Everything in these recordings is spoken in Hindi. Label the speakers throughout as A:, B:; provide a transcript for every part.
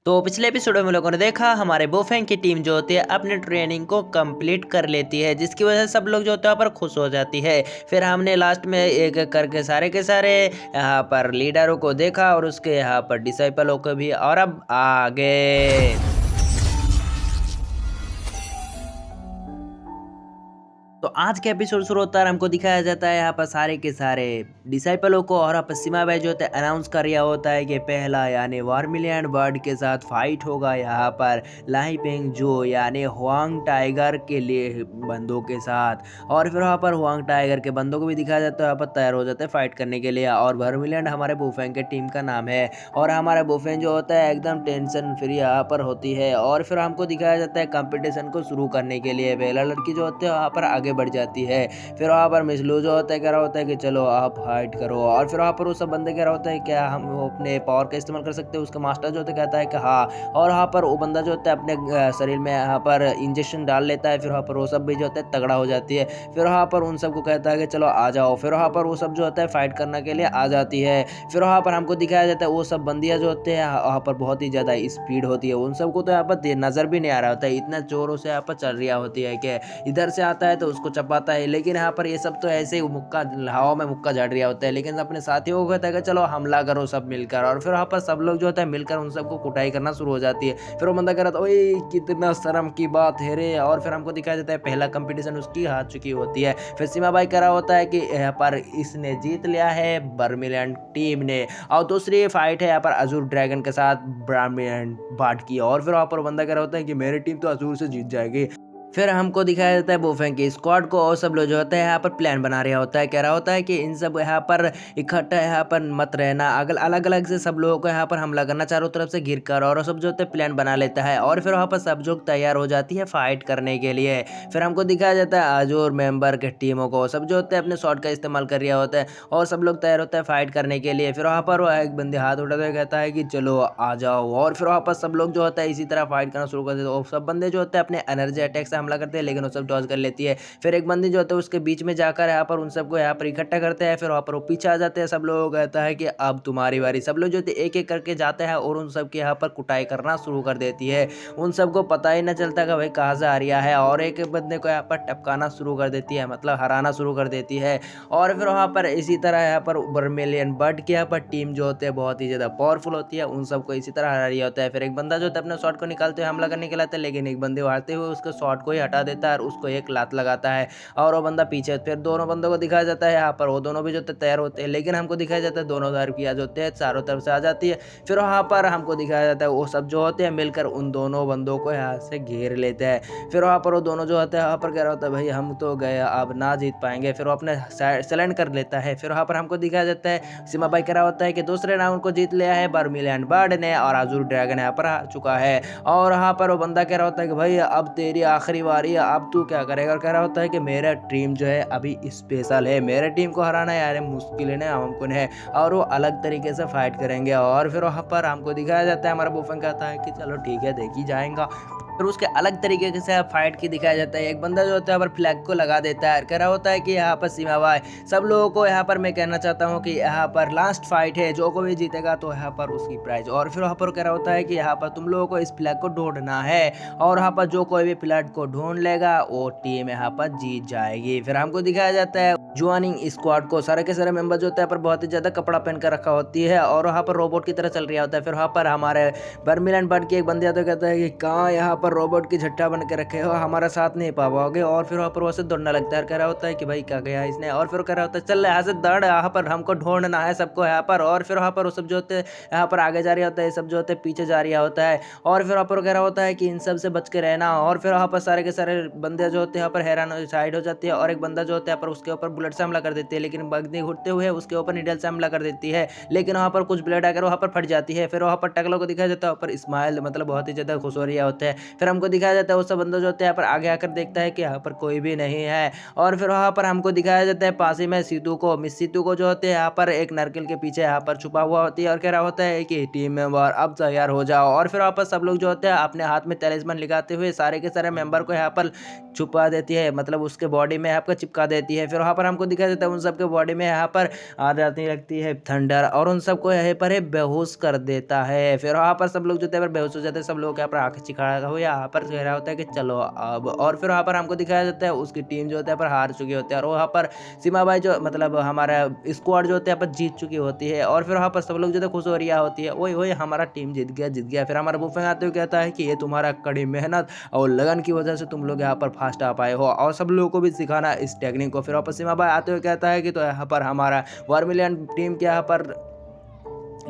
A: तो पिछले एपिसोड में हम लोगों ने देखा हमारे बोफेंग की टीम जो होती है अपने ट्रेनिंग को कंप्लीट कर लेती है, जिसकी वजह से सब लोग जो होते हैं वहाँ पर खुश हो जाती है। फिर हमने लास्ट में एक एक करके सारे के सारे यहाँ पर लीडरों को देखा और उसके यहाँ पर डिसाइपलों को भी। और अब आगे तो आज का एपिसोड शुरू होता है और हमको दिखाया जाता है यहाँ पर सारे के सारे डिसाइपलों को। और पश्चिमा भाई जो होता है अनाउंस कर रहा होता है कि पहला यानी वर्मिलियन बर्ड के साथ फाइट होगा यहाँ पर लाइपेंग जो यानी हुआंग टाइगर के लिए बंदों के साथ। और फिर वहाँ पर हुआंग टाइगर के बंदों को भी दिखाया जाता है, यहाँ पर तैयार हो जाते हैं फाइट करने के लिए। और वर्मिलियन हमारे बुफेंग के टीम का नाम है और हमारा बुफेंग जो होता है एकदम टेंशन फ्री यहाँ पर होती है। और फिर हमको दिखाया जाता है कंपटीशन को शुरू करने के लिए पहला लड़की जो होती है वहाँ पर आगे बढ़ जाती है। फिर वहाँ पर मिसलू जो होता है कह रहा होता है कि चलो आप फाइट करो। और फिर वहाँ पर वो सब बंदे कह रहा होता है क्या हम वो अपने पावर का इस्तेमाल कर सकते हैं। उसका मास्टर जो होता है कहता है कि हाँ। और वहाँ पर वो बंदा जो होता है अपने शरीर में यहाँ पर इंजेक्शन डाल लेता है। फिर वहाँ पर वो सब भी जो होता है तगड़ा हो जाती है। फिर वहाँ पर उन सबको कहता है कि चलो आ जाओ। फिर वहाँ पर वो सब जो होता है फाइट करने के लिए आ जाती है। फिर वहाँ पर हमको दिखाया जाता है वो सब बंदियाँ जो होते हैं वहाँ पर बहुत ही ज़्यादा स्पीड होती है। उन सबको तो यहाँ पर नज़र भी नहीं आ रहा होता है, इतना जोरों से यहाँ पर चल रही होती है कि इधर से आता है तो उसको चपाता है। लेकिन यहाँ पर ये सब तो ऐसे ही मुक्का हवा में मुक्का झाड़ रहा होता है। लेकिन अपने साथियों को कहता है कि चलो हमला करो सब मिलकर। और फिर वहाँ पर सब लोग जो होता है मिलकर उन सबको कुटाई करना शुरू हो जाती है। फिर वो बंदा कह रहा था ओए कितना शर्म की बात है रे। और फिर हमको दिखाया जाता है पहला कंपटीशन उसकी हार चुकी होती है। फिर सीमा भाई कह रहा होता है कि यहाँ पर इसने जीत लिया है बर्मिलियन टीम ने। और दूसरी फाइट है यहाँ पर अजूर ड्रैगन के साथ ब्राह्मण बाट की। और फिर वहाँ पर बंदा कह रहा होता है कि मेरी टीम तो अजूर से जीत जाएगी। फिर हमको दिखाया जाता है बोफेंग की स्क्वाड को और सब लोग जो होता है यहाँ पर प्लान बना रहा होता है। कह रहा होता है कि इन सब यहाँ पर इकट्ठा यहाँ पर मत रहना, अगल अलग अलग से सब लोगों को यहाँ पर हमला करना चारों तरफ से घिर कर। और सब जो होता है प्लान बना लेता है और फिर वहाँ पर सब लोग तैयार हो जाती है फाइट करने के लिए। फिर हमको दिखाया जाता है आजोर मेंबर के टीमों को सब जो होते हैं अपने शॉट का इस्तेमाल कर रहा होता है और सब लोग तैयार होता है फाइट करने के लिए। फिर वहाँ पर वो एक बंदे हाथ उठाते हुए कहता है कि चलो आ जाओ। और फिर वहाँ पर सब लोग जो होता है इसी तरह फाइट करना शुरू कर देते हैं और सब बंदे जो होते हैं अपने एनर्जी अटैक से हमला करते हैं, लेकिन वो सब डॉज कर लेती है। फिर एक बंदी जो होता है उसके बीच में जाकर यहाँ पर उन सबको यहाँ पर इकट्ठा करते हैं। फिर वहाँ पर वो पीछे आ जाते हैं, सब लोगों को कहता है कि अब तुम्हारी बारी। सब लोग जो होते एक एक करके जाते हैं और उन सब के यहाँ पर कुटाई करना शुरू कर देती है। उन सबको पता ही नहीं चलता कि भाई कहाँ से आ रहा है और एक एक बंदे को यहाँ पर टपकाना शुरू कर देती है, मतलब हराना शुरू कर देती है। और फिर वहाँ पर इसी तरह यहाँ पर बर्मिलियन बर्ड की यहाँ पर टीम जो होते हैं बहुत ही ज़्यादा पावरफुल होती है, उन सबको इसी तरह हरा रही होता है। फिर एक बंदा जो होता है अपने शॉट को निकालते हुए हमला करने के लिए आता है, लेकिन एक बंदे हारते हुए उसके शॉट को ही हटा देता है और उसको एक लात लगाता है और वो बंदा पीछे। फिर दोनों बंदों को दिखाया जाता है यहाँ पर वो दोनों भी जो होते हैं तैयार होते हैं, लेकिन हमको दिखाया जाता है दोनों तरफ की जो होते हैं चारों तरफ से आ जाती है। फिर वहाँ पर हमको दिखाया जाता है वो सब जो होते हैं मिलकर उन दोनों बंदों को यहाँ से घेर लेते हैं। फिर वहाँ पर वो दोनों जो होते हैं वहाँ पर कह रहा होता है भाई हम तो गए अब ना जीत पाएंगे। फिर वो अपने सरेंडर कर लेता है। फिर वहाँ पर हमको दिखाया जाता है सीमा भाई कह रहा होता है कि दूसरे राउंड को जीत लिया है बर्मिलियन बर्ड ने और आजूर ड्रैगन यहाँ पर आ चुका है। और वहाँ पर वो बंदा कह रहा होता है कि भाई अब तेरी आखिरी बारी है, अब तू क्या करेगा। और कह रहा होता है कि मेरा टीम जो है अभी स्पेशल है, मेरे टीम को हराना यार मुश्किल है ना हमको है। और वो अलग तरीके से फाइट करेंगे। और फिर वहाँ पर हमको दिखाया जाता है हमारा बुफन कहता है कि चलो ठीक है देखी जाएगा। फिर उसके अलग तरीके से फाइट की दिखाया जाता है। एक बंदा जो होता है पर फ्लैग को लगा देता है, कह रहा होता है कि यहाँ पर सीमा भाई सब लोगों को यहाँ पर मैं कहना चाहता हूँ कि यहाँ पर लास्ट फाइट है, जो कोई जीतेगा तो यहाँ पर उसकी प्राइज। और फिर वहाँ पर कह रहा होता है कि यहाँ पर तुम लोगों को इस फ्लैग को ढूंढना है और यहाँ पर जो कोई भी फ्लैग को ढूंढ लेगा वो टीम यहाँ पर जीत जाएगी। फिर हमको दिखाया जाता है ज्वाइनिंग स्क्वाड को सारे के सारे मेंबर जो होते हैं पर बहुत ही ज्यादा कपड़ा पहन कर रखा होती है और वहाँ पर रोबोट की तरह चल रहा होता है। फिर वहाँ पर हमारे बर्मिलियन बर्ड की एक बंदी आता है, कहता है कि कहाँ यहाँ पर रोबोट की झट्टा बन के रखे हो, हमारा साथ नहीं पा पाओगे। और फिर वहाँ पर वैसे दौड़ने लगता है, कह रहा होता है कि भाई क्या गया इसने। और फिर कह रहा होता है चल यहाँ से दौड़, यहाँ पर हमको ढूंढना है सबको यहाँ पर। और फिर वहाँ पर वो सब जो होते हैं यहाँ पर आगे जा रहा होता है, सब जो होते हैं पीछे जा रहा होता है। और फिर वहाँ पर कह रहा होता है कि इन सब से बच के रहना। और फिर वहाँ पर सारे के सारे बंदे जो होते हैं यहाँ पर हैरान साइड हो जाती है और एक बंदा जो होता है यहाँ पर उसके ऊपर बुलेट से हमला कर देती है, लेकिन बंदी घुटते हुए उसके ऊपर निडल से हमला कर देती है, लेकिन वहाँ पर कुछ ब्लेड आकर वहाँ पर फट जाती है। फिर वहाँ पर टकलों को दिखाया जाता है ऊपर स्माइल, मतलब बहुत ही ज्यादा खुश हो रहा होता है। फिर हमको दिखाया जाता है वो सब बंदा जो होता है यहाँ पर आगे आकर देखता है कि यहाँ पर कोई भी नहीं है। और फिर वहाँ पर हमको दिखाया जाता है पास ही में सीतू को, मिस सीतू को जो होते हैं यहाँ पर एक नरकिल के पीछे यहाँ पर छुपा हुआ होती है और कह रहा होता है कि टीम मेंबर अब तैयार हो जाओ। और फिर वापस सब लोग जो होते हैं अपने हाथ में तलिस्मान लगाते हुए सारे के सारे मेंबर को यहाँ पर छुपा देती है, मतलब उसके बॉडी में आपका चिपका देती है। फिर वहाँ पर हमको दिखाया जाता है उन सबके बॉडी में यहाँ पर आ जाती लगती है थंडर और उन सबको यहाँ पर बेहोश कर देता है। फिर वहाँ पर सब लोग जो है बेहोश हो जाते हैं, सब लोग यहाँ पर आँखें चिखाड़ा हो यहाँ पर कह रहा होता है कि चलो अब। और फिर वहाँ पर हमको दिखाया जाता है उसकी टीम जो होता है पर हार चुकी होती है और वहाँ पर सीमा भाई जो मतलब हमारा स्क्वाड जो होता है पर जीत चुकी होती है और फिर वहाँ पर सब लोग जो है खुश हो रिया होती है, ओए ओए हमारा टीम जीत गया जीत गया। फिर हमारा बुफे आते हुए कहता है कि ये तुम्हारा कड़ी मेहनत और लगन की वजह से तुम लोग यहाँ पर फास्ट आ पाए हो और सब लोगों को भी सिखाना इस टेक्निक को। फिर वापस सीमा भाई आते हुए कहता है कि तो यहाँ पर हमारा वर्मिलियन टीम के यहाँ पर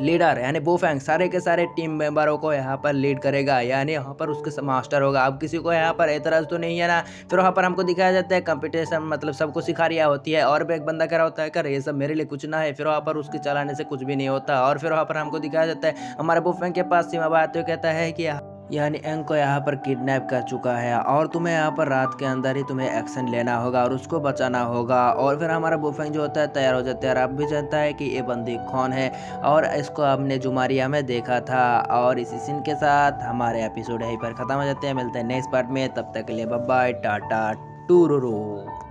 A: लीडर यानी बोफैंग सारे के सारे टीम मेंबरों को यहाँ पर लीड करेगा, यानी यहाँ पर उसके मास्टर होगा। अब किसी को यहाँ पर एतराज तो नहीं है ना। फिर वहाँ पर हमको दिखाया जाता है कंपटीशन मतलब सबको सिखा रिया होती है और भी एक बंदा कह रहा होता है कर ये सब मेरे लिए कुछ ना है। फिर वहाँ पर उसके चलाने से कुछ भी नहीं होता और फिर वहाँ पर हमको दिखाया जाता है हमारे बोफैंग के पास सीमा बात तो कहता है कि यानी एंग को यहाँ पर किडनैप कर चुका है और तुम्हें यहाँ पर रात के अंदर ही तुम्हें एक्शन लेना होगा और उसको बचाना होगा। और फिर हमारा बुफेंग जो होता है तैयार हो जाता है और अब भी जानता है कि ये बंदी कौन है और इसको हमने जुमारिया में देखा था। और इसी सीन के साथ हमारे एपिसोड यहीं पर ख़त्म हो जाते हैं। मिलते हैं नेक्स्ट पार्ट में, तब तक के लिए बाय बाय टाटा टूरूरू।